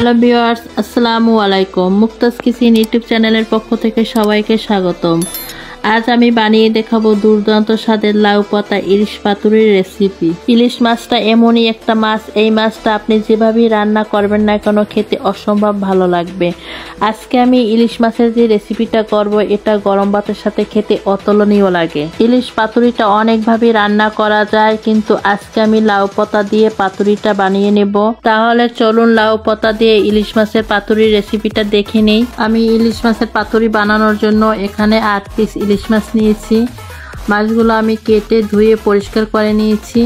Hello viewers, আসসালামু আলাইকুম। Mukta's kitchen YouTube চ্যানেলের পক্ষ থেকে সবাইকে স্বাগতম। আজ আমি বানিয়ে দেখাবো দুর্দান্ত স্বাদের লাউ পাতা ইলিশ পাতুরির রেসিপি। ইলিশ মাছটা এমনই একটা মাছ, এই মাছটা আপনি যেভাবেই রান্না করবেন না কেন খেতে অসম্ভব ভালো লাগবে। আজকে আমি ইলিশ মাছের যে রেসিপিটা করব, এটা গরম ভাতের সাথে খেতে অতুলনীয় লাগে। ইলিশ পাতুরিটা অনেকভাবে রান্না করা যায়, কিন্তু আজকে আমি লাউ পাতা দিয়ে পাতুরিটা বানিয়ে নেব। তাহলে চলুন লাউ পাতা দিয়ে ইলিশ মাছের পাতুরির রেসিপিটা দেখে নেই। আমি ইলিশ মাছের পাতুরি বানানোর জন্য এখানে 8 পিস ইলিশ মাছ নিয়েছি। মাছগুলো আমি কেটে ধুয়ে পরিষ্কার করে নিয়েছি।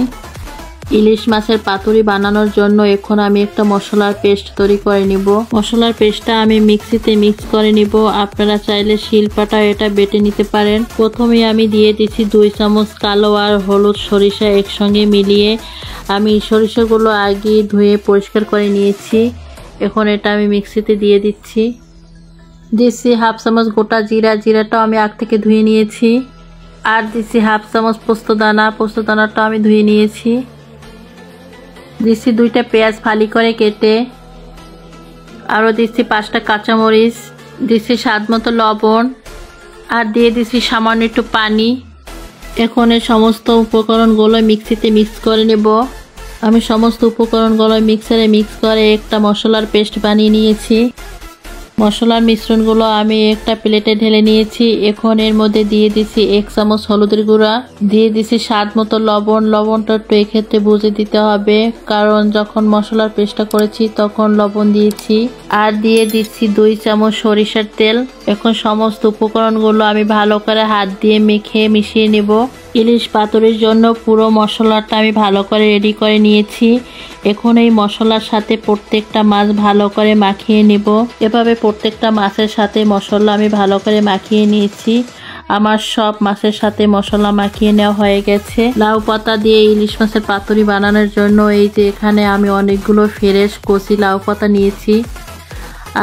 ইলিশ মাছের পাতুরি বানানোর জন্য এখন আমি একটা মশলার পেস্ট তৈরি করে নিব। মশলার পেস্টটা আমি মিক্সিতে মিক্স করে নিব। আপনারা চাইলে শিলপাটা এটা বেটে নিতে পারেন। প্রথমে আমি দিয়ে দিচ্ছি 2 চামচ কালো আর হলুদ সরিষা একসঙ্গে মিলিয়ে। আমি সরিষাগুলো আগে ধুয়ে পরিষ্কার করে নিয়েছি। এখন এটা আমি মিক্সিতে দিয়ে দিচ্ছি। দিচ্ছি 1/2 চামচ গোটা জিরা, জিরাটাও আমি আগ থেকে ধুয়ে নিয়েছি। আর দিচ্ছি 1/2 চামচ পোস্তদানা, পোস্তদানাটাও আমি ধুয়ে নিয়েছি। দিচ্ছি 2টা পেঁয়াজ ফালি করে কেটে। আরও দিচ্ছি 5টা কাঁচামরিচ। দিচ্ছি স্বাদ মতো লবণ। আর দিয়ে দিচ্ছি সামান্য একটু পানি। এখন এই সমস্ত উপকরণগুলো মিক্সিতে মিক্স করে নেব। আমি সমস্ত উপকরণগুলো মিক্সারে মিক্স করে একটা মশলার পেস্ট বানিয়ে নিয়েছি। মশলার মিশ্রণগুলো আমি একটা প্লেটে ঢেলে নিয়েছি। এখন এর মধ্যে দিয়ে দিচ্ছি 1 চামচ হলুদের গুঁড়া, দিয়ে দিচ্ছি স্বাদ মতো লবণ। লবণটা একটু এক্ষেত্রে বুঝে দিতে হবে, কারণ যখন মশলার পেস্টটা করেছি তখন লবণ দিয়েছি। আর দিয়ে দিচ্ছি 2 চামচ সরিষার তেল। এখন সমস্ত উপকরণগুলো আমি ভালো করে হাত দিয়ে মেখে মিশিয়ে নেব। ইলিশ পাতুরির জন্য পুরো মশলাটা আমি ভালো করে রেডি করে নিয়েছি। এখন এই মশলার সাথে প্রত্যেকটা মাছ ভালো করে মাখিয়ে নেব। এভাবে প্রত্যেকটা মাছের সাথে মশলা আমি ভালো করে মাখিয়ে নিয়েছি। আমার সব মাছের সাথে মশলা মাখিয়ে নেওয়া হয়ে গেছে। লাউ পাতা দিয়ে ইলিশ মাছের পাতুরি বানানোর জন্য এই যে এখানে আমি অনেকগুলো ফ্রেশ কচি লাউ পাতা নিয়েছি।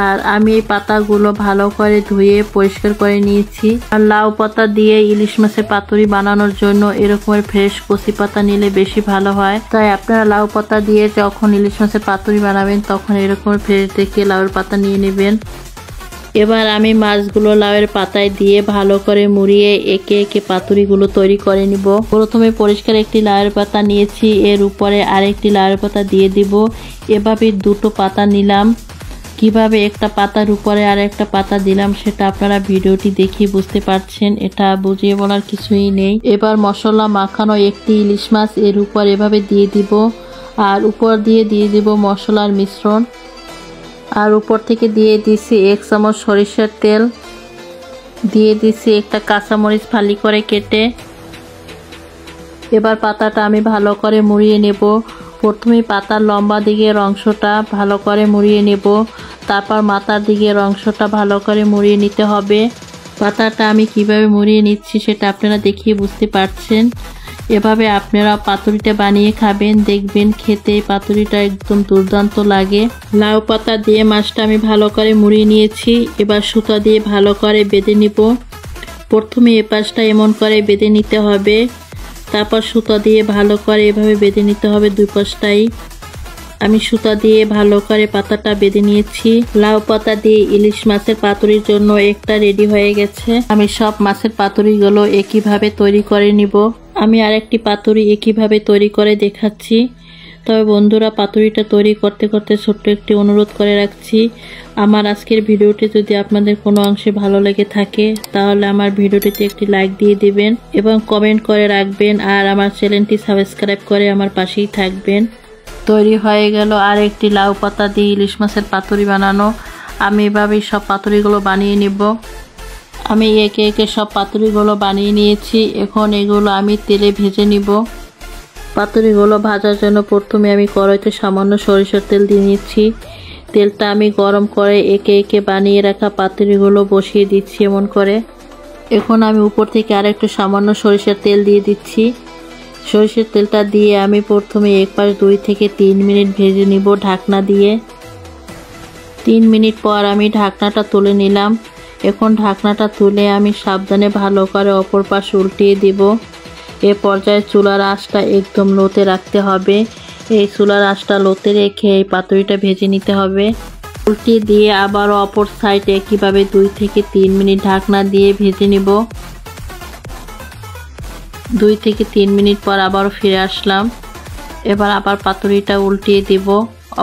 আর আমি এই পাতাগুলো ভালো করে ধুয়ে পরিষ্কার করে নিয়েছি। আর লাউ পাতা দিয়ে ইলিশ মাছের পাতুরি বানানোর জন্য এরকমের ফ্রেশ কচি পাতা নিলে বেশি ভালো হয়। তাই আপনারা লাউ পাতা দিয়ে যখন ইলিশ মাছের পাতুরি বানাবেন তখন এরকম ফ্রেশ দেখে লাউয়ের পাতা নিয়ে নেবেন। এবার আমি মাছগুলো লাউয়ের পাতায় দিয়ে ভালো করে মুড়িয়ে একে একে পাতুরিগুলো তৈরি করে নিব। প্রথমে পরিষ্কার একটি লাউয়ের পাতা নিয়েছি, এর উপরে আরেকটি লাউয়ের পাতা দিয়ে দিব। এভাবে 2টো পাতা নিলাম। কিভাবে একটা পাতার উপরে আর একটা পাতা দিলাম সেটা আপনারা ভিডিওটি দেখে বুঝতে পারছেন, এটা বুঝিয়ে বলার কিছুই নেই। এবার মশলা মাখানো একটি ইলিশ মাছ এর উপর এভাবে দিয়ে দিব। আর উপর দিয়ে দিব মশলার মিশ্রণ। আর উপর থেকে দিয়ে দিচ্ছি 1 চামচ সরিষার তেল। দিয়ে দিচ্ছি একটা কাঁচামরিচ ফালি করে কেটে। এবার পাতাটা আমি ভালো করে মুড়িয়ে নেব। প্রথমে পাতার লম্বা দিকের অংশটা ভালো করে মুড়িয়ে নেব, তারপর মাথার দিকের অংশটা ভালো করে মুড়িয়ে নিতে হবে। পাতাটা আমি কিভাবে মুড়িয়ে নিচ্ছি সেটা আপনারা দেখিয়ে বুঝতে পারছেন। এভাবে আপনারা পাতুরিটা বানিয়ে খাবেন, দেখবেন খেতে পাতুরিটা একদম দুর্দান্ত লাগে। লাউ পাতা দিয়ে মাছটা আমি ভালো করে মুড়িয়ে নিয়েছি। এবার সুতা দিয়ে ভালো করে বেঁধে নিব। প্রথমে এ পাশটা এমন করে বেঁধে নিতে হবে, তারপর সুতা দিয়ে ভালো করে এভাবে বেঁধে নিতে হবে 2 পাশটাই। আমি সুতা দিয়ে ভালো করে পাতাটা বেঁধে নিয়েছি। লাউ পাতা দিয়ে ইলিশ মাছের পাতুরির জন্য একটা রেডি হয়ে গেছে। আমি সব মাছের পাতুরিগুলো একইভাবে তৈরি করে নিব। আমি আরেকটি পাতুরি একইভাবে তৈরি করে দেখাচ্ছি। তবে বন্ধুরা, পাতুরিটা তৈরি করতে করতে ছোট্ট একটি অনুরোধ করে রাখছি। আমার আজকের ভিডিওটি যদি আপনাদের কোনো অংশে ভালো লেগে থাকে তাহলে আমার ভিডিওটিতে একটি লাইক দিয়ে দিবেন এবং কমেন্ট করে রাখবেন। আর আমার চ্যানেলটি সাবস্ক্রাইব করে আমার পাশেই থাকবেন। তৈরি হয়ে গেল আর একটি লাউ পাতা দিয়ে ইলিশ মাছের পাতুরি বানানো। আমি এভাবেই সব পাতুরিগুলো বানিয়ে নিব। আমি একে একে সব পাতুরিগুলো বানিয়ে নিয়েছি। এখন এগুলো আমি তেলে ভেজে নিব। পাতুরিগুলো ভাজার জন্য প্রথমে আমি কড়াইতে সামান্য সরিষার তেল দিয়ে নিচ্ছি। তেলটা আমি গরম করে একে একে বানিয়ে রাখা পাতুরিগুলো বসিয়ে দিচ্ছি এমন করে। এখন আমি উপর থেকে আরেকটু সামান্য সরিষার তেল দিয়ে দিচ্ছি। সরিষার তেলটা দিয়ে আমি প্রথমে এক পাশ 2 থেকে 3 মিনিট ভেজে নিব ঢাকনা দিয়ে। 3 মিনিট পর আমি ঢাকনাটা তুলে নিলাম। এখন ঢাকনাটা তুলে আমি সাবধানে ভালো করে অপর পাশ উল্টিয়ে দিব। এ পর্যায়ে চুলার আঁচটা একদম লোতে রাখতে হবে। এই চুলার আঁচটা লোতে রেখে এই পাতুরিটা ভেজে নিতে হবে। উল্টিয়ে দিয়ে আবার অপর সাইডে একইভাবে 2 থেকে 3 মিনিট ঢাকনা দিয়ে ভেজে নিব। 2 থেকে 3 মিনিট পর আবার ফিরে আসলাম। এবার আবার পাতুরিটা উল্টিয়ে দিব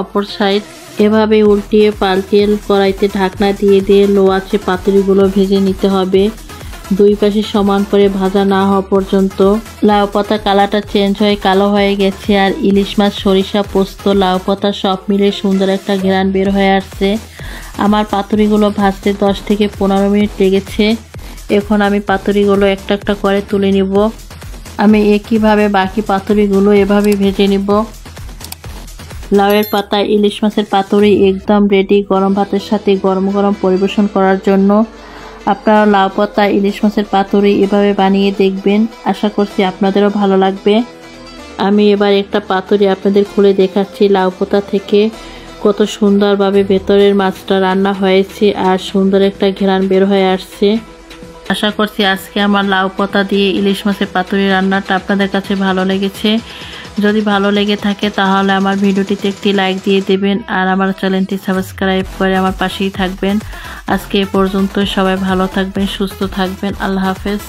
অপর সাইড। এভাবে উল্টিয়ে পাল্টিয়ে কড়াইতে ঢাকনা দিয়ে দিয়ে লো আঁচে পাতুরিগুলো ভেজে নিতে হবে, 2 পাশে সমান করে ভাজা না হওয়া পর্যন্ত। লাউ পাতা কালারটা চেঞ্জ হয়ে কালো হয়ে গেছে আর ইলিশ মাছ, সরিষা, পোস্ত, লাউ পাতা সব মিলে সুন্দর একটা ঘ্রাণ বের হয়ে আসছে। আমার পাতুরিগুলো ভাজতে 10 থেকে 15 মিনিট লেগেছে। এখন আমি পাতুরিগুলো একটা একটা করে তুলে নিব। আমি একইভাবে বাকি পাতুরিগুলো এভাবে ভেজে নিব। লাউয়ের পাতা ইলিশ মাছের পাতুরি একদম রেডি গরম ভাতের সাথে গরম গরম পরিবেশন করার জন্য। আপনারা লাউ পাতা ইলিশ মাছের পাতুরি এভাবে বানিয়ে দেখবেন, আশা করছি আপনাদেরও ভালো লাগবে। আমি এবার একটা পাতুরি আপনাদের খুলে দেখাচ্ছি। লাউ পাতা থেকে কত সুন্দরভাবে ভেতরের মাছটা রান্না হয়েছে আর সুন্দর একটা ঘ্রাণ বের হয়ে আসছে। আশা করছি আজকে আমার লাউ পাতা দিয়ে ইলিশ মাছের পাতুরি রান্নাটা আপনাদের কাছে ভালো লেগেছে। যদি ভালো লেগে থাকে তাহলে আমার ভিডিওটিতে একটি লাইক দিয়ে দেবেন আর আমার চ্যানেলটি সাবস্ক্রাইব করে আমার পাশেই থাকবেন। আজকে এ পর্যন্ত, সবাই ভালো থাকবেন, সুস্থ থাকবেন। আল্লাহ হাফেজ।